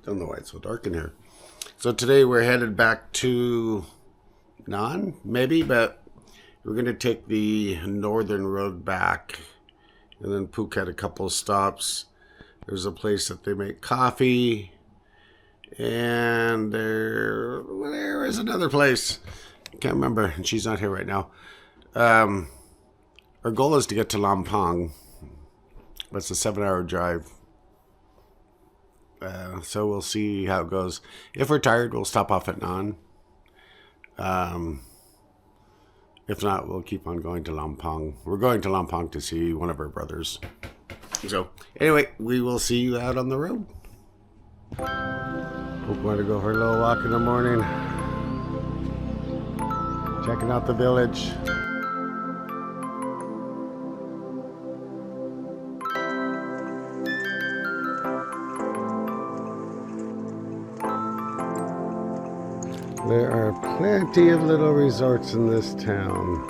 Don't know why it's so dark in here. So today we're headed back to Nan, maybe, but we're going to take the northern road back. And then Pook had a couple of stops. There's a place that they make coffee. And there is another place. I can't remember, and she's not here right now. Our goal is to get to Lampang. That's a 7-hour drive. So we'll see how it goes. If we're tired, we'll stop off at Nan. If not, we'll keep on going to Lampang. We're going to Lampang to see one of our brothers. So anyway, we will see you out on the road. Hope want to go for a little walk in the morning. Checking out the village. There are plenty of little resorts in this town.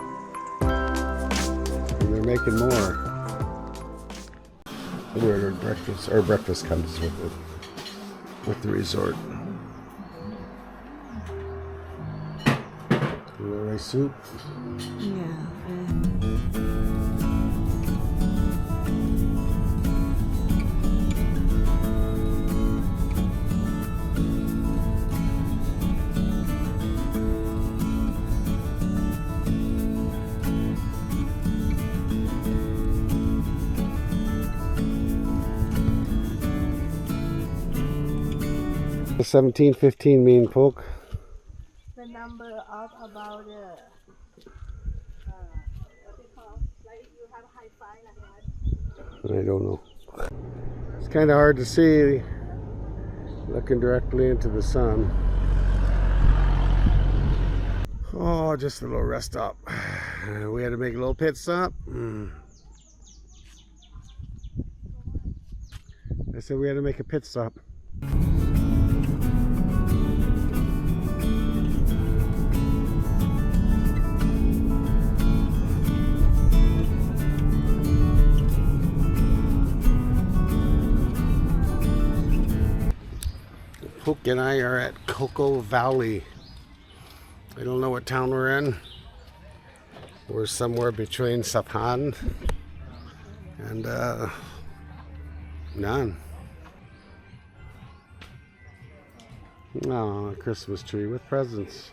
And they're making more. We ordered breakfast. Our breakfast comes with it. With the resort. Rice soup. Yeah. The 1715 mean, Pook? The number of about what they call, like you have high five like that. I don't know. It's kind of hard to see looking directly into the sun. Oh, just a little rest stop. We had to make a little pit stop. I said we had to make a pit stop. Pook and I are at Cocoa Valley. I don't know what town we're in. We're somewhere between Sapan and Nan. Oh, a Christmas tree with presents.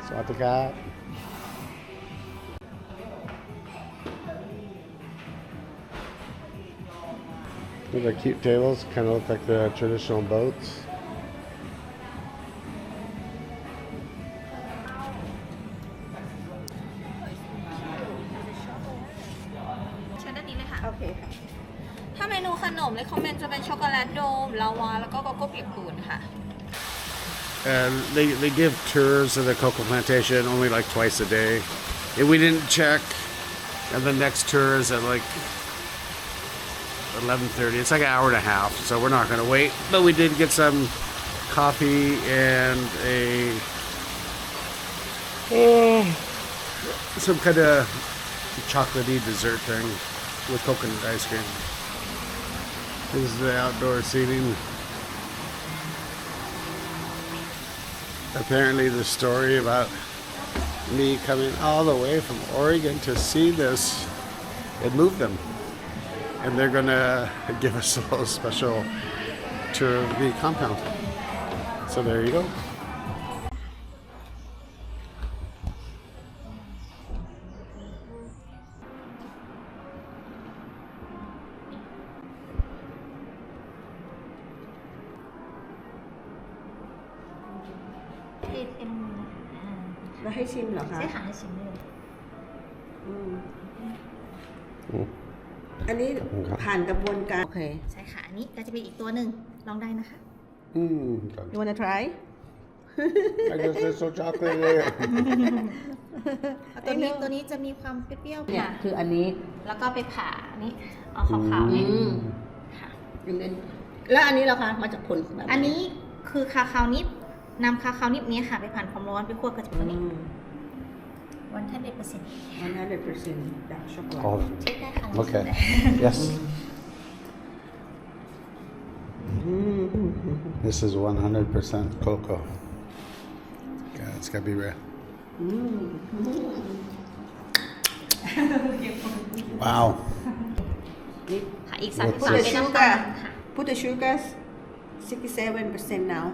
Sawataka. These are cute tables, kind of look like the traditional boats. Okay. ถ้าเมนูขนมเลยคอมเมนต์จะเป็นช็อกโกแลตโดมลาวาแล้วก็โกโก้เปียกปูนค่ะ And they give tours of the cocoa plantation only like twice a day. And we didn't check. And the next tour is at like 11:30. It's like an hour and a half, so we're not going to wait. But we did get some coffee and some kind of chocolatey dessert thing with coconut ice cream. This is the outdoor seating. Apparently the story about me coming all the way from Oregon to see this, it moved them. And they're gonna give us a little special tour of the compound. So there you go. Và hay simเหรอคะ ใช่ค่ะให้ชิมเลย อันนี้ผ่านกระบวนการโอเค ใช่ค่ะอันนี้ก็จะเป็นอีกตัวหนึ่งลองได้นะคะ You wanna try I guess there's so chocolate there. ตัวนี้จะมีความเปรี้ยวๆ เนี่ย ค่ะ คืออันนี้ แล้วก็ไปผ่านี่เอาขาวๆนี่ค่ะ and then แล้วอันนี้เราคะมาจากผลแบบ อันนี้คือคาคาวนิบนำคาคาวนิบนี้ค่ะไปผ่านความร้อนไปคั่วกับตัวนี้100% 100% dark chocolate All of เช็คได้ค่ะ them. Okay. Yes. This is 100% cocoa. God, it's gotta be rare. Wow. ค่ะอีก Put 33 the เป็นน้ำตา sugar ลค่ะ Put the sugar 67% now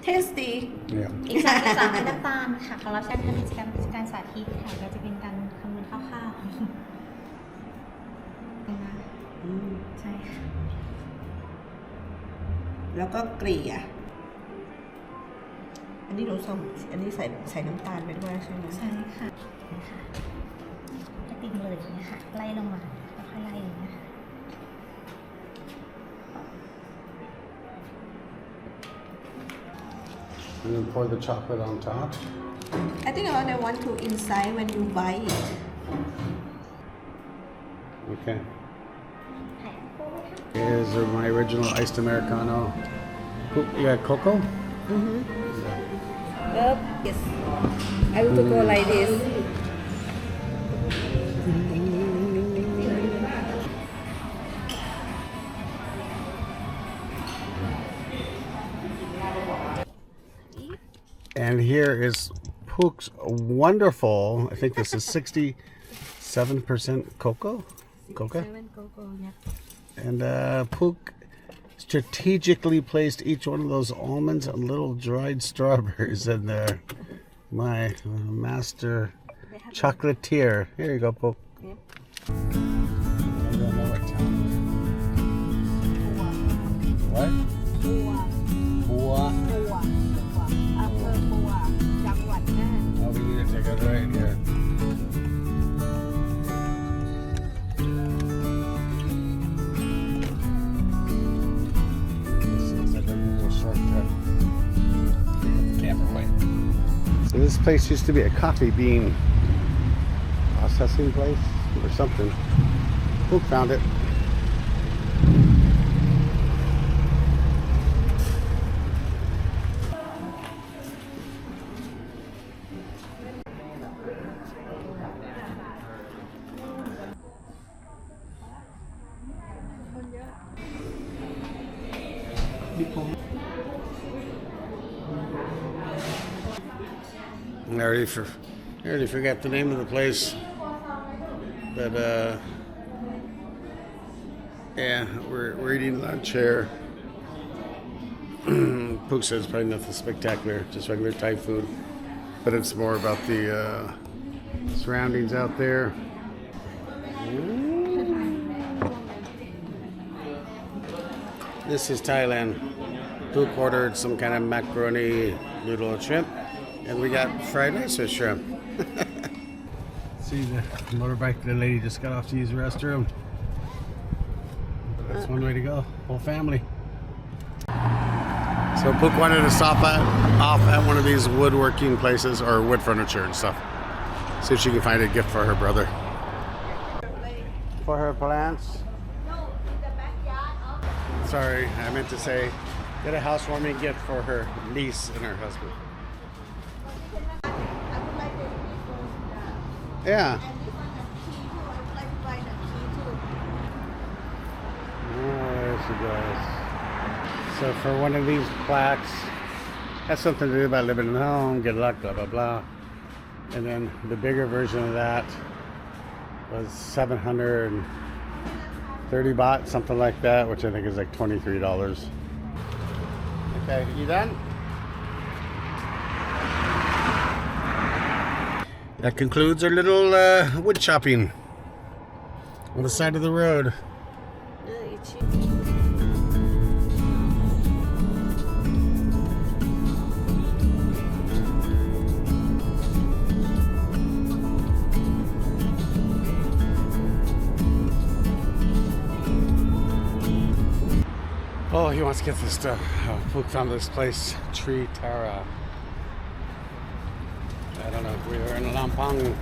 tasty Yeah. อีก33เป็นน้ำตาลค่ะของเราใช้เป็นการสาธิตค่ะก็จะเป็นการคำนวณคร่าวๆนะใช่ค่ะ แล้วก็เกลี่ยอันนี้หนูใส่อันนี้ใส่น้ำตาลไปด้วยใช่ไหม ใช่ค่ะจะติดเลยอย่างเงี้ยค่ะไล่ลงมาแล้วค่อยไล่อย่างเงี้ยค่ะ And then pour the chocolate on top. I think I want to inside when you buy it Okay. Here's my original iced Americano. You got cocoa? yes I want to go like this And here is Pook's wonderful, I think this is 67% cocoa. Cocoa? And Pook strategically placed each one of those almonds and little dried strawberries in there. My master chocolatier. Here you go, Pook. Yep. I don't know what town it is. What? ปัว Pook. อำเภอปัวจังหวัดน่าน Oh, we need to take it right here. This looks like a Google shortcut. Camera way. So this place used to be a coffee bean processing place or something. Who found it? I already forgot the name of the place, but yeah, we're eating lunch here. Pook says probably nothing spectacular, just regular Thai food, but it's more about the surroundings out there. This is Thailand. Pook ordered some kind of macaroni noodle and shrimp. And we got fried rice with shrimp. See the motorbike the lady just got off to use the restroom. That's one way to go. Whole family. So Pook wanted to stop off at one of these woodworking places or wood furniture and stuff. See if she can find a gift for her brother. For her plants? No in the backyard of Sorry, I meant to say get a housewarming gift for her niece and her husband. I would like the key first Yeah. and this one has key too I would like to buy the key too Oh, there she goes. So for one of these plaques, that's something to do about living at home, good luck, blah, blah, blah. And then the bigger version of that was 730 baht, something like that, which I think is like $23. Okay, you done? That concludes our little wood shopping on the side of the road. Oh, he wants to get this stuff. Pook found this place, Tree Tara. I don't know. We were in Lampang.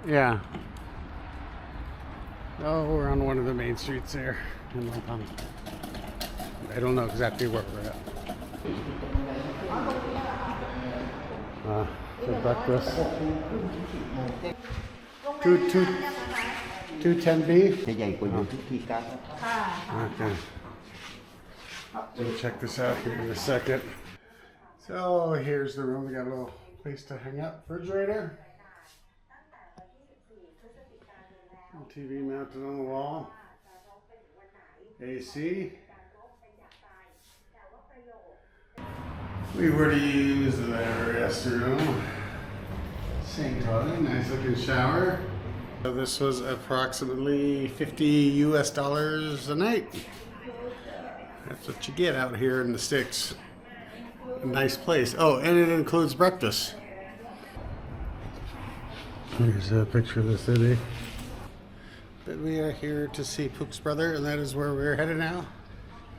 Yeah. Oh, we're on one of the main streets there in Lampang. I don't know exactly where we're at. For breakfast. 210B? Okay. We'll check this out here in a second. So here's the room. We got a little place to hang up. Refrigerator. TV mounted on the wall. AC. We were to use the restroom. Same toilet, nice looking shower. So this was approximately $50 US a night. That's what you get out here in the sticks. A nice place. Oh, and it includes breakfast. Here's a picture of the city. But we are here to see Pook's brother, and that is where we're headed now.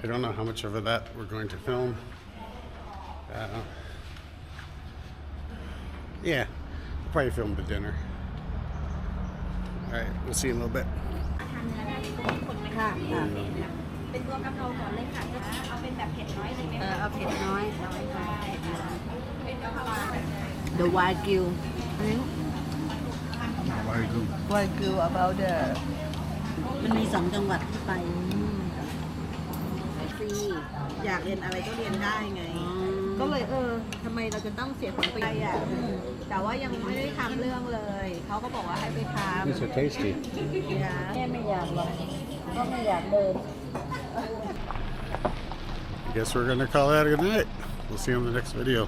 I don't know how much of that we're going to film. Yeah, we'll probably film the dinner. All right, we'll see you in a little bit. ค่ะเป็นตัวกะเพราก่อนเลยค่ะเอาเป็นแบบเผ็ดน้อยเลยไหมเอาเผ็ดน้อยเป็นกะเพรา The Wagyu อันนี้ Wagyu about the มันมี2 จังหวัดที่ไปฟรีอยากเรียนอะไรก็เรียนได้ไงก็เลยทำไมเราจะต้องเสียผลประโยชน์อ่ะแต่ว่ายังไม่ได้ทำเรื่องเลยเขาก็บอกว่าให้ไปทำ These are tasty. แม่ไม่อยากหรอกก็ไม่อยากเดิน Guess we're gonna call that a good night. We'll see you on the next video.